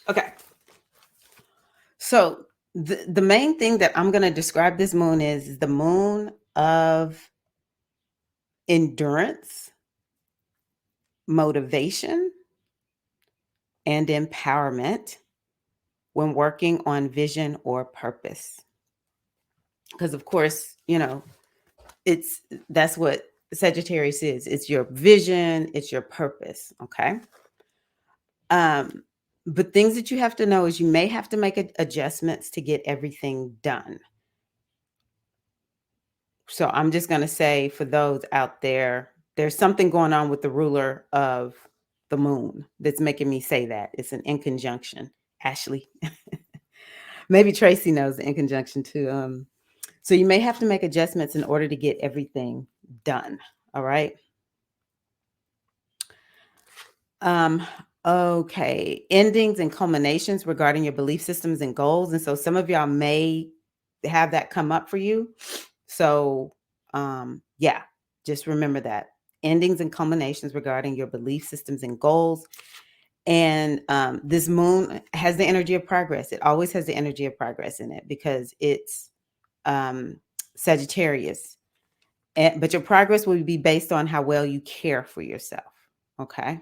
Okay. So the main thing that I'm going to describe this moon is the moon of endurance, motivation, and empowerment when working on vision or purpose. Because of course, it's that's what Sagittarius is. It's your vision, it's your purpose. Okay. Um, but things that you have to know is you may have to make adjustments to get everything done. So I'm just going to say for those out there, there's something going on with the ruler of the moon that's making me say that. It's an in conjunction. Ashley, maybe Tracy knows the in conjunction too. So you may have to make adjustments in order to get everything done. All right. Um, okay. Endings and culminations regarding your belief systems and goals. And so some of y'all may have that come up for you. So yeah, just remember that. Endings and culminations regarding your belief systems and goals. And this moon has the energy of progress. It always has the energy of progress in it because it's Sagittarius. But your progress will be based on how well you care for yourself. Okay.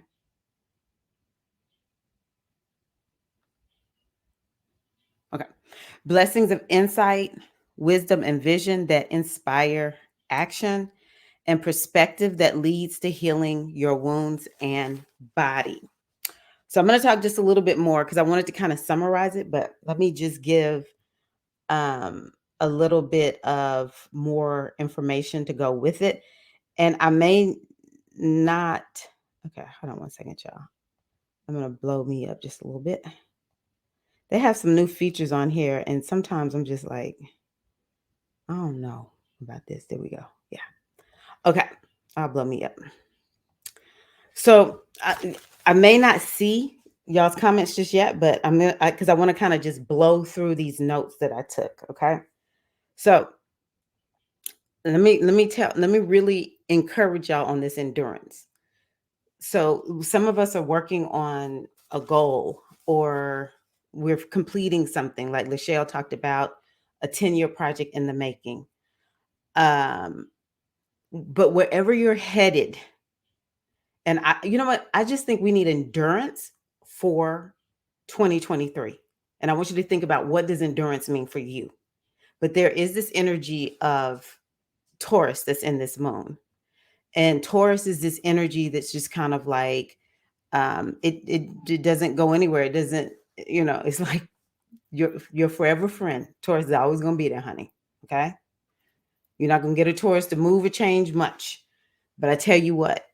Okay. Blessings of insight, wisdom, and vision that inspire action, and perspective that leads to healing your wounds and body. So I'm going to talk just a little bit more because I wanted to kind of summarize it, but let me just give a little bit of more information to go with it. And I may not, okay, hold on one second, y'all. I'm going to blow me up just a little bit. They have some new features on here, and sometimes I'm just like, I don't know about this. There we go. Yeah. Okay. I'll blow me up. So I may not see y'all's comments just yet, but I'm gonna because I want to kind of just blow through these notes that I took. Okay. So let me really encourage y'all on this endurance. So some of us are working on a goal or we're completing something like Lachelle talked about a 10-year project in the making. Um, but wherever you're headed, and you know what? I just think we need endurance for 2023. And I want you to think about what does endurance mean for you? But there is this energy of Taurus that's in this moon. And Taurus is this energy that's just kind of like it doesn't go anywhere. It doesn't, it's like your forever friend. Taurus is always gonna be there, honey. Okay. You're not gonna get a Taurus to move or change much. But I tell you what,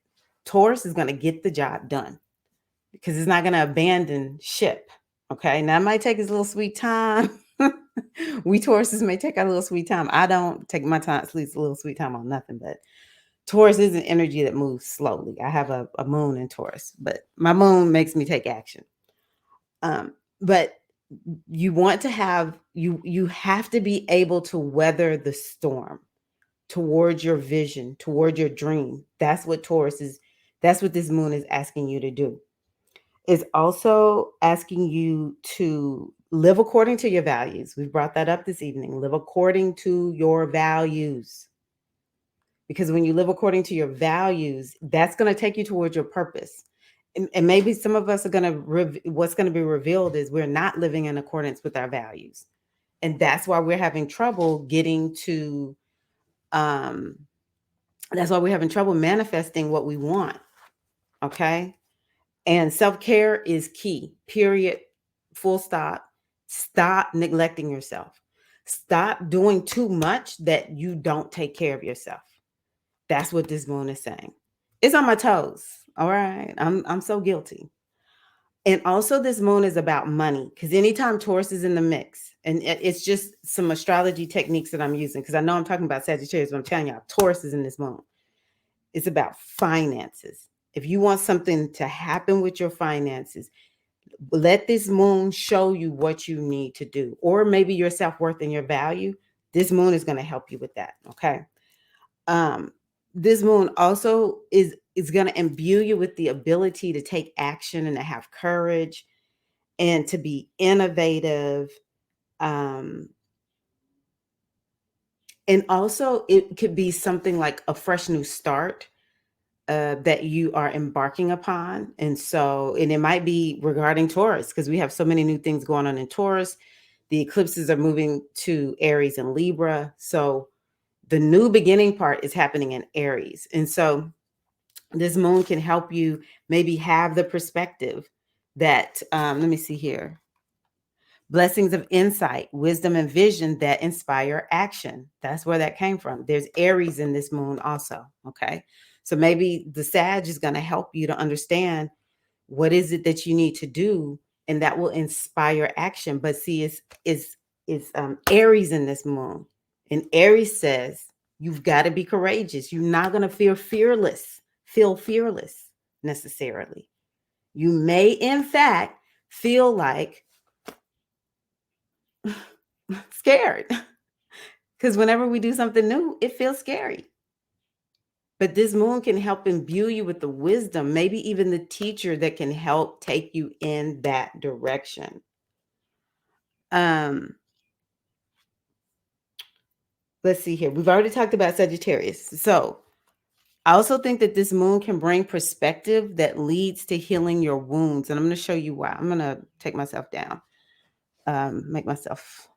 Taurus is gonna get the job done because it's not gonna abandon ship. Okay. Now it might take its little sweet time. We Tauruses may take our little sweet time. I don't take my time, sleeps a little sweet time on nothing, but Taurus is an energy that moves slowly. I have a moon in Taurus, but my moon makes me take action. But you want to have you have to be able to weather the storm towards your vision, toward your dream. That's what Taurus is. That's what this moon is asking you to do. It's also asking you to live according to your values. We brought that up this evening. Live according to your values. Because when you live according to your values, that's going to take you towards your purpose. And maybe some of us are going to, what's going to be revealed is we're not living in accordance with our values. And that's why we're having trouble getting to, um, that's why we're having trouble manifesting what we want. Okay. And self care is key, period, full stop. Stop neglecting yourself. Stop doing too much that you don't take care of yourself. That's what this moon is saying. It's on my toes. All right. I'm so guilty. And also this moon is about money because anytime Taurus is in the mix, and it's just some astrology techniques that I'm using because I know I'm talking about Sagittarius, but I'm telling y'all, Taurus is in this moon. It's about finances. If you want something to happen with your finances, let this moon show you what you need to do, or maybe your self-worth and your value. This moon is going to help you with that. Okay. Um, this moon also is going to imbue you with the ability to take action and to have courage and to be innovative. Um, and also, it could be something like a fresh new start that you are embarking upon. And it might be regarding Taurus, because we have so many new things going on in Taurus. The eclipses are moving to Aries and Libra. So the new beginning part is happening in Aries. And so this moon can help you maybe have the perspective that, let me see here, blessings of insight, wisdom, and vision that inspire action. That's where that came from. There's Aries in this moon also. Okay. So maybe the Sag is going to help you to understand what is it that you need to do, and that will inspire action. But see, it's Aries in this moon. And Aries says you've got to be courageous. You're not going to feel fearless necessarily. You may, in fact, feel like scared, because whenever we do something new, it feels scary. But this moon can help imbue you with the wisdom, maybe even the teacher that can help take you in that direction. Um, let's see here. We've already talked about Sagittarius. So I also think that this moon can bring perspective that leads to healing your wounds. And I'm going to show you why. I'm going to take myself down, make myself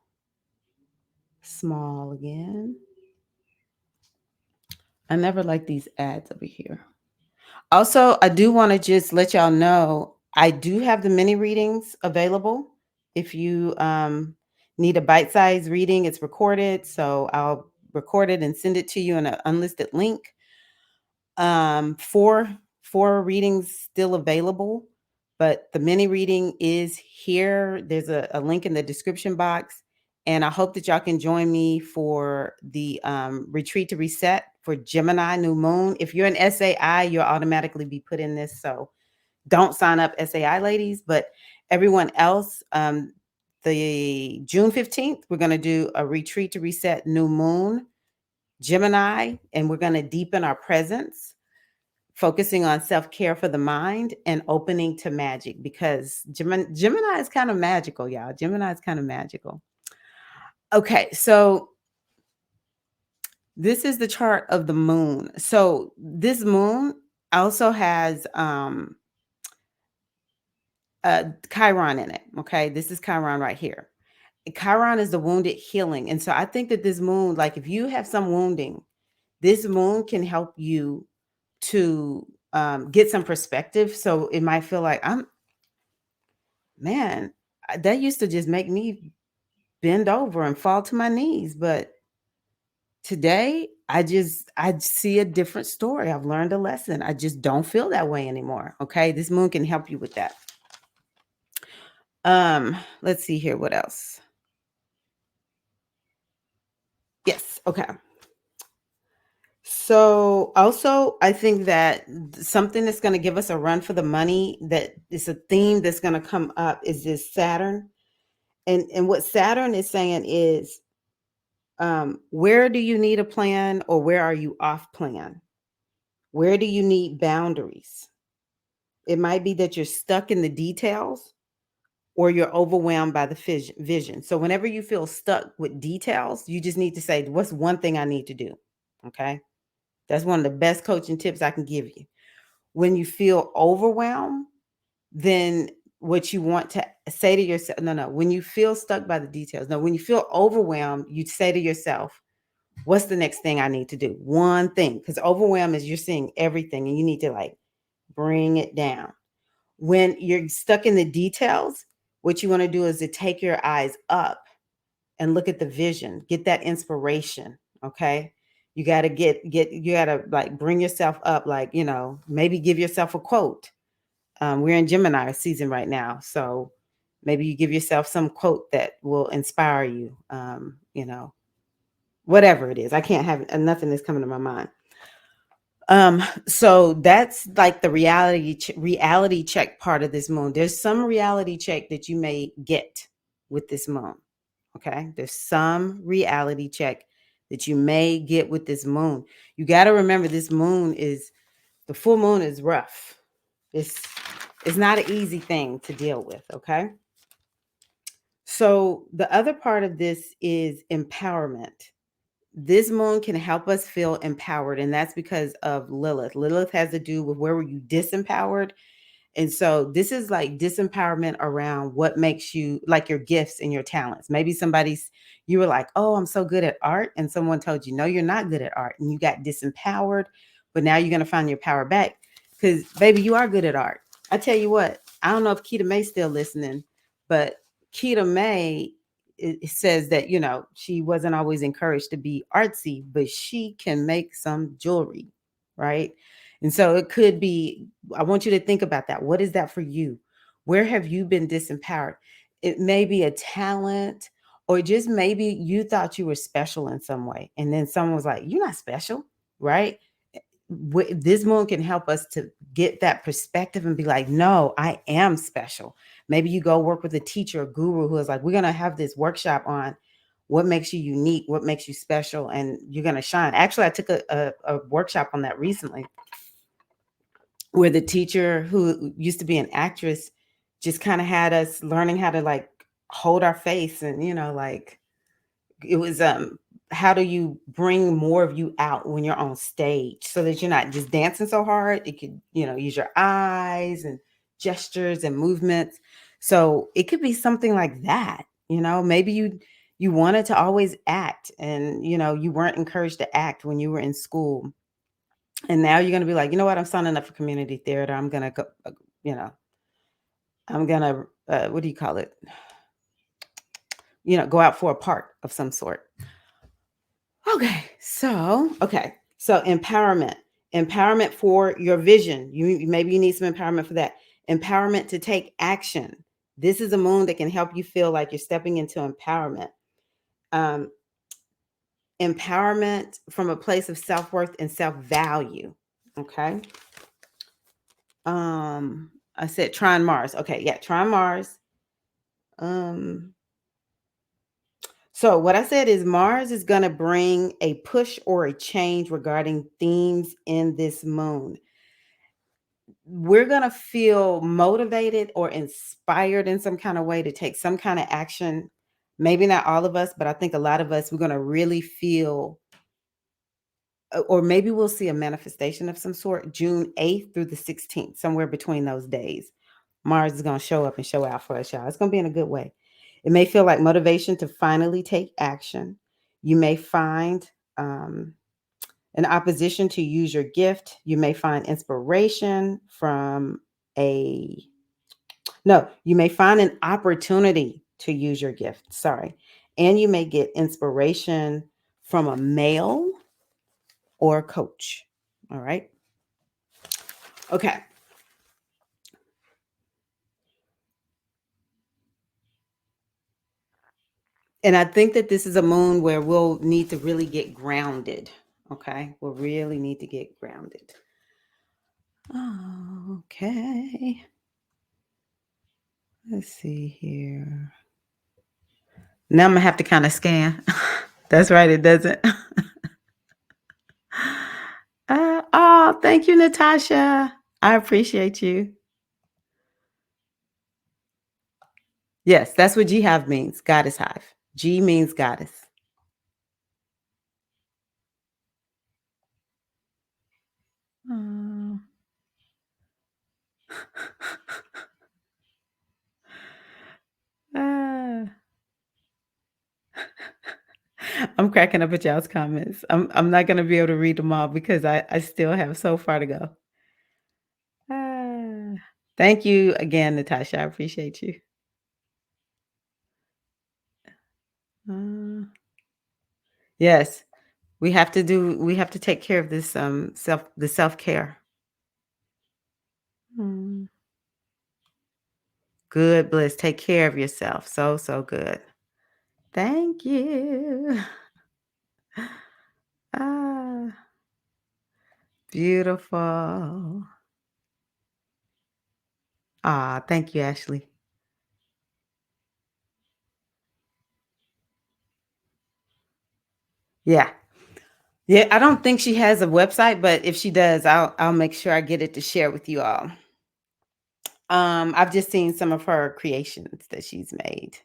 small again. I never like these ads over here. Also, I do want to just let y'all know I do have the mini readings available. If you need a bite-sized reading, it's recorded. So I'll record it and send it to you in an unlisted link. Four readings still available, but the mini reading is here. There's a link in the description box. And I hope that y'all can join me for the retreat to reset for Gemini new moon. If you're an SAI, you'll automatically be put in this. So don't sign up, SAI ladies, but everyone else, the June 15th, we're going to do a retreat to reset new moon Gemini, and we're going to deepen our presence, focusing on self-care for the mind and opening to magic, because Gemini is kind of magical, y'all. Gemini is kind of magical. Okay, so this is the chart of the moon. So this moon also has Chiron in it. Okay, this is Chiron right here. Chiron is the wounded healing. And so I think that this moon, like if you have some wounding, this moon can help you to get some perspective. So it might feel like man, that used to just make me bend over and fall to my knees. But today, I see a different story. I've learned a lesson. I just don't feel that way anymore. Okay. This moon can help you with that. Let's see here. What else? Yes. Okay. So also, I think that something that's going to give us a run for the money, that is a theme that's going to come up, is this Saturn. And what Saturn is saying is, where do you need a plan, or where are you off plan? Where do you need boundaries? It might be that you're stuck in the details, or you're overwhelmed by the vision. So whenever you feel stuck with details, you just need to say, what's one thing I need to do? Okay. That's one of the best coaching tips I can give you. When you feel overwhelmed, then what you want to say to yourself, no, when you feel stuck by the details, no, when you feel overwhelmed, you say to yourself, what's the next thing I need to do? One thing, because overwhelm is you're seeing everything and you need to like bring it down. When you're stuck in the details, what you want to do is to take your eyes up and look at the vision, get that inspiration. Okay. You got to you got to like bring yourself up, like, maybe give yourself a quote. We're in Gemini season right now. So maybe you give yourself some quote that will inspire you, whatever it is. I can't have nothing that's coming to my mind. So that's like the reality check part of this moon. There's some reality check that you may get with this moon. Okay. There's some reality check that you may get with this moon. You got to remember, the full moon is rough. It's not an easy thing to deal with. Okay. So the other part of this is empowerment. This moon can help us feel empowered, and that's because of Lilith. Lilith has to do with where were you disempowered. And so this is like disempowerment around what makes you like your gifts and your talents. Maybe you were like, oh, I'm so good at art. And someone told you, no, you're not good at art. And you got disempowered, but now you're going to find your power back because, baby, you are good at art. I tell you what, I don't know if Keita May's still listening, but Keita May it says that, she wasn't always encouraged to be artsy, but she can make some jewelry, right? And so it could be, I want you to think about that. What is that for you? Where have you been disempowered? It may be a talent, or just maybe you thought you were special in some way. And then someone was like, you're not special, right? This moon can help us to get that perspective and be like, no, I am special. Maybe you go work with a teacher or guru who is like, we're going to have this workshop on what makes you unique, what makes you special, and you're going to shine. Actually, I took a workshop on that recently where the teacher who used to be an actress just kind of had us learning how to like hold our face and like it was how do you bring more of you out when you're on stage so that you're not just dancing so hard. It could use your eyes and gestures and movements. So it could be something like that. Maybe you wanted to always act and you weren't encouraged to act when you were in school. And now you're going to be like, you know what? I'm signing up for community theater. I'm going to go, I'm going to, what do you call it? Go out for a part of some sort. Okay. So empowerment for your vision. Maybe you need some empowerment for that. Empowerment to take action. This is a moon that can help you feel like you're stepping into empowerment. Um, Empowerment from a place of self-worth and self-value. Okay. I said Trine Mars. Okay, yeah, Trine Mars. So what I said is Mars is going to bring a push or a change regarding themes in this moon. We're going to feel motivated or inspired in some kind of way to take some kind of action. Maybe not all of us, but I think a lot of us, we're going to really feel, or maybe we'll see a manifestation of some sort June 8th through the 16th, somewhere between those days. Mars is going to show up and show out for us, y'all. It's going to be in a good way. It may feel like motivation to finally take action. You may find an opposition to use your gift. You may find inspiration you may find an opportunity to use your gift. Sorry. And you may get inspiration from a male or a coach. All right. Okay. And I think that this is a moon where we'll need to really get grounded. Okay. We'll really need to get grounded. Okay. Let's see here. Now I'm going to have to kind of scan. That's right. It doesn't. Oh, thank you, Natasha. I appreciate you. Yes, that's what G Hive means. Goddess hive. G means goddess. Oh. Ah. I'm cracking up at y'all's comments. I'm not gonna be able to read them all because I still have so far to go. Ah. Thank you again, Natasha. I appreciate you. Yes, we have to take care of this self-care. Good bliss. Take care of yourself. So good. Thank you. Ah, beautiful. Ah, thank you, Ashley. Yeah. Yeah, I don't think she has a website, but if she does, I'll make sure I get it to share with you all. I've just seen some of her creations that she's made.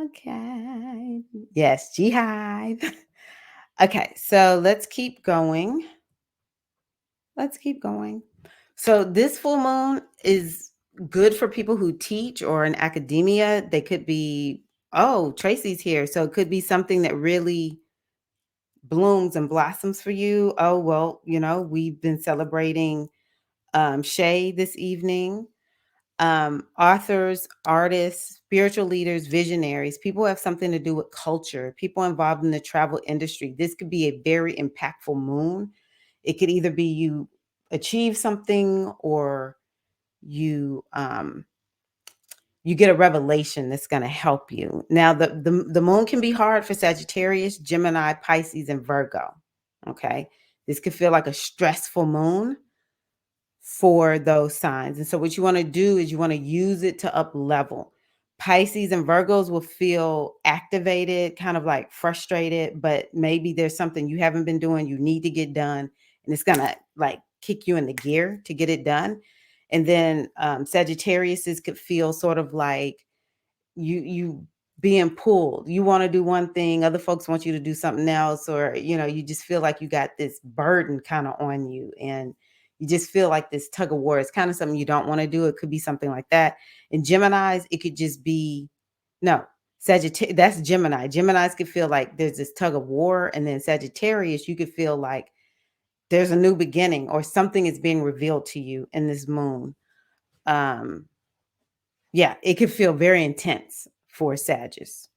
Okay. Yes, G-Hive. Okay, so let's keep going. Let's keep going. So this full moon is good for people who teach or in academia. They could be, oh, Tracy's here. So it could be something that really blooms and blossoms for you. Oh, well, we've been celebrating Shay this evening. Authors, artists, spiritual leaders, visionaries, people who have something to do with culture, people involved in the travel industry. This could be a very impactful moon. It could either be you achieve something or you get a revelation that's going to help you. Now, the moon can be hard for Sagittarius, Gemini, Pisces, and Virgo. Okay. This could feel like a stressful moon for those signs. And so what you want to do is you want to use it to up level. Pisces and Virgos will feel activated, kind of like frustrated, but maybe there's something you haven't been doing, you need to get done, and it's gonna like kick you into gear to get it done. And then Sagittariuses could feel sort of like you being pulled. You want to do one thing, other folks want you to do something else, or you just feel like you got this burden kind of on you, and you just feel like this tug of war. It's kind of something you don't want to do. It could be something like that. In Geminis, it could just be no. Sagittarius, that's Gemini. Geminis could feel like there's this tug of war, and then Sagittarius, you could feel like there's a new beginning or something is being revealed to you in this moon. Um, yeah, it could feel very intense for Sagittarius.